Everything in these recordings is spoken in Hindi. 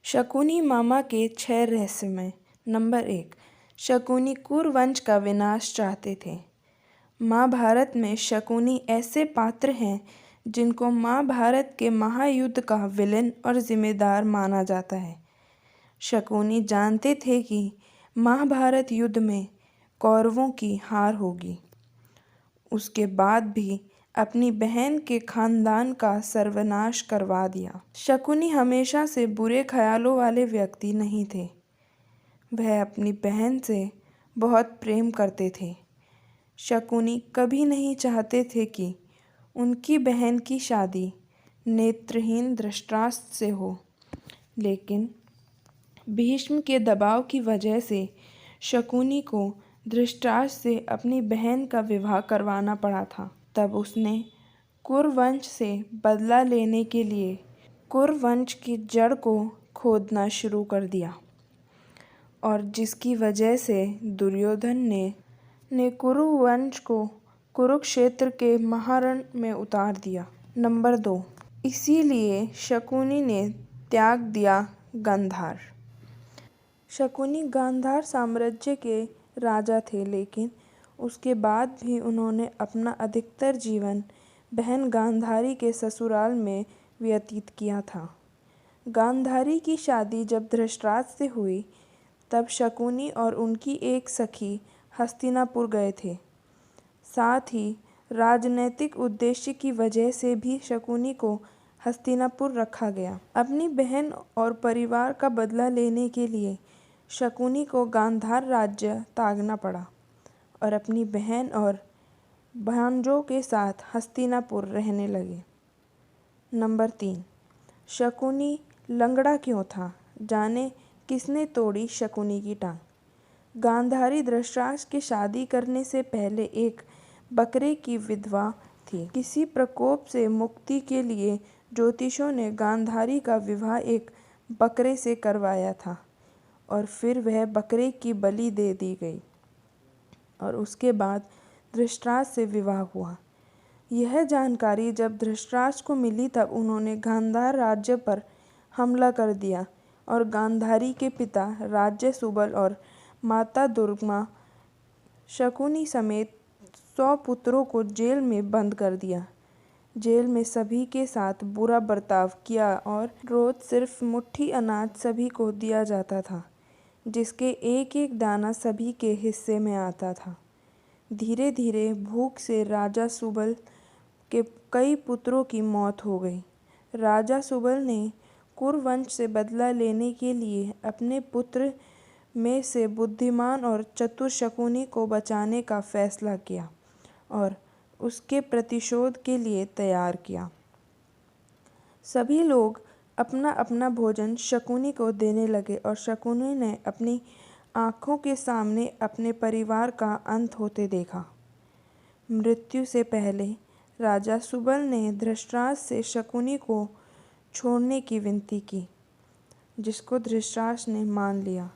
शकुनी मामा के 6 रहस्यमय। नंबर 1। शकुनी कुरुवंश का विनाश चाहते थे। महाभारत में शकुनी ऐसे पात्र हैं जिनको महाभारत के महायुद्ध का विलेन और जिम्मेदार माना जाता है। शकुनी जानते थे कि महाभारत युद्ध में कौरवों की हार होगी। उसके बाद भी अपनी बहन के खानदान का सर्वनाश करवा दिया। शकुनी हमेशा से बुरे ख्यालों वाले व्यक्ति नहीं थे। वह अपनी बहन से बहुत प्रेम करते थे। शकुनी कभी नहीं चाहते थे कि उनकी बहन की शादी नेत्रहीन धृतराष्ट्र से हो, लेकिन भीष्म के दबाव की वजह से शकुनी को धृतराष्ट्र से अपनी बहन का विवाह करवाना पड़ा था। तब उसने कुरुवंश से बदला लेने के लिए कुरुवंश की जड़ को खोदना शुरू कर दिया, और जिसकी वजह से दुर्योधन ने कुरुवंश को कुरुक्षेत्र के महारण में उतार दिया। नंबर 2। इसीलिए शकुनी ने त्याग दिया गांधार। शकुनी गांधार साम्राज्य के राजा थे, लेकिन उसके बाद भी उन्होंने अपना अधिकतर जीवन बहन गांधारी के ससुराल में व्यतीत किया था। गांधारी की शादी जब धृतराष्ट्र से हुई, तब शकुनी और उनकी एक सखी हस्तिनापुर गए थे। साथ ही राजनैतिक उद्देश्य की वजह से भी शकुनी को हस्तिनापुर रखा गया। अपनी बहन और परिवार का बदला लेने के लिए शकुनी को गांधार राज्य त्यागना पड़ा और अपनी बहन और भांजों के साथ हस्तिनापुर रहने लगे। नंबर 3। शकुनी लंगड़ा क्यों था? जाने किसने तोड़ी शकुनी की टांग। गांधारी धृतराष्ट्र की शादी करने से पहले एक बकरे की विधवा थी। किसी प्रकोप से मुक्ति के लिए ज्योतिषियों ने गांधारी का विवाह एक बकरे से करवाया था, और फिर वह बकरे की बलि दे दी गई और उसके बाद धृतराष्ट्र से विवाह हुआ। यह जानकारी जब धृतराष्ट्र को मिली, तब उन्होंने गांधार राज्य पर हमला कर दिया और गांधारी के पिता राजा सुबल और माता दुर्गमा शकुनी समेत 100 पुत्रों को जेल में बंद कर दिया। जेल में सभी के साथ बुरा बर्ताव किया और रोज सिर्फ मुट्ठी अनाज सभी को दिया जाता था, जिसके एक एक दाना सभी के हिस्से में आता था। धीरे धीरे भूख से राजा सुबल के कई पुत्रों की मौत हो गई। राजा सुबल ने कुरुवंश से बदला लेने के लिए अपने पुत्र में से बुद्धिमान और चतुर शकुनी को बचाने का फैसला किया और उसके प्रतिशोध के लिए तैयार किया। सभी लोग अपना अपना भोजन शकुनी को देने लगे और शकुनी ने अपनी आँखों के सामने अपने परिवार का अंत होते देखा। मृत्यु से पहले राजा सुबल ने धृतराष्ट्र से शकुनी को छोड़ने की विनती की, जिसको धृतराष्ट्र ने मान लिया।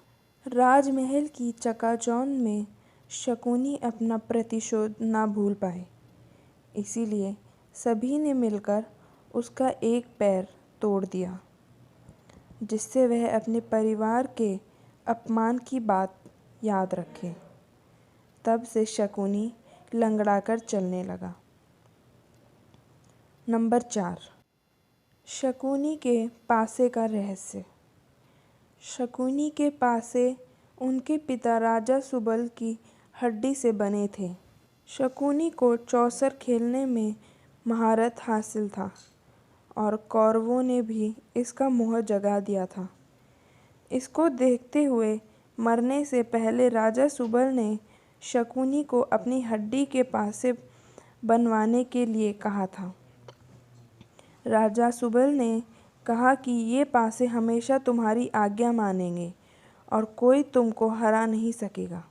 राजमहल की चकाचौंध में शकुनी अपना प्रतिशोध ना भूल पाए, इसीलिए सभी ने मिलकर उसका एक पैर तोड़ दिया, जिससे वह अपने परिवार के अपमान की बात याद रखे। तब से शकुनी लंगड़ाकर चलने लगा। नंबर 4। शकुनी के पासे का रहस्य। शकुनी के पासे उनके पिता राजा सुबल की हड्डी से बने थे। शकुनी को चौसर खेलने में महारत हासिल था और कौरवों ने भी इसका मोह जगा दिया था। इसको देखते हुए मरने से पहले राजा सुबल ने शकुनी को अपनी हड्डी के पासे बनवाने के लिए कहा था। राजा सुबल ने कहा कि ये पासे हमेशा तुम्हारी आज्ञा मानेंगे और कोई तुमको हरा नहीं सकेगा।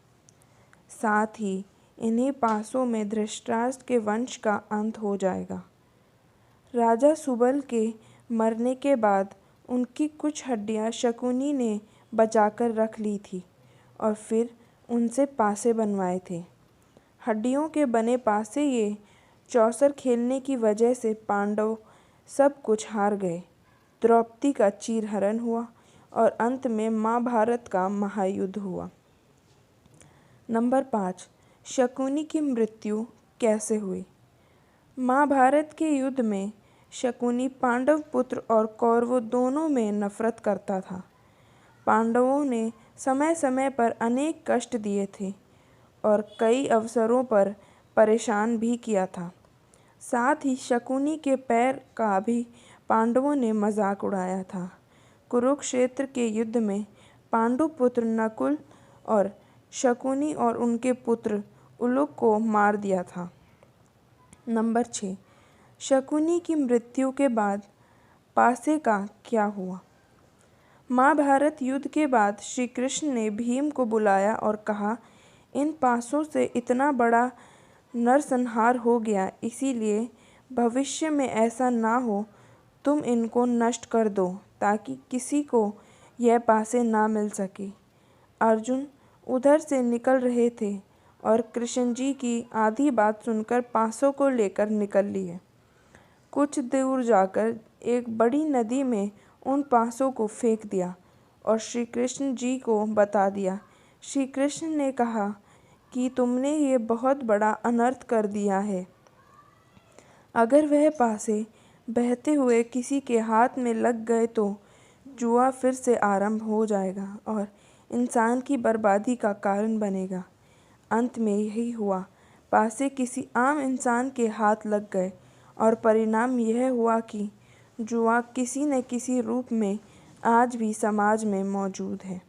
साथ ही इन्हीं पासों में धृतराष्ट्र के वंश का अंत हो जाएगा। राजा सुबल के मरने के बाद उनकी कुछ हड्डियां शकुनी ने बचाकर रख ली थी और फिर उनसे पासे बनवाए थे। हड्डियों के बने पासे ये चौसर खेलने की वजह से पांडव सब कुछ हार गए। द्रौपदी का चीरहरण हुआ और अंत में महाभारत का महायुद्ध हुआ। नंबर 5, शकुनी की मृत्यु कैसे हुई? महाभारत के युद्ध में शकुनी पांडव पुत्र और कौरवों दोनों में नफरत करता था। पांडवों ने समय समय पर अनेक कष्ट दिए थे और कई अवसरों पर परेशान भी किया था। साथ ही शकुनी के पैर का भी पांडवों ने मजाक उड़ाया था। कुरुक्षेत्र के युद्ध में पांडु पुत्र नकुल और शकुनी और उनके पुत्र उलूक को मार दिया था। नंबर 6, शकुनी की मृत्यु के बाद पासे का क्या हुआ? महाभारत युद्ध के बाद श्री कृष्ण ने भीम को बुलाया और कहा, इन पासों से इतना बड़ा नरसंहार हो गया, इसीलिए भविष्य में ऐसा ना हो, तुम इनको नष्ट कर दो ताकि किसी को यह पासे ना मिल सके। अर्जुन उधर से निकल रहे थे और कृष्ण जी की आधी बात सुनकर पासों को लेकर निकल लिए। कुछ दूर जाकर एक बड़ी नदी में उन पासों को फेंक दिया और श्री कृष्ण जी को बता दिया। श्री कृष्ण ने कहा कि तुमने ये बहुत बड़ा अनर्थ कर दिया है। अगर वह पासे बहते हुए किसी के हाथ में लग गए तो जुआ फिर से आरंभ हो जाएगा और इंसान की बर्बादी का कारण बनेगा। अंत में यही हुआ, पासे किसी आम इंसान के हाथ लग गए और परिणाम यह हुआ कि जुआ किसी न किसी रूप में आज भी समाज में मौजूद है।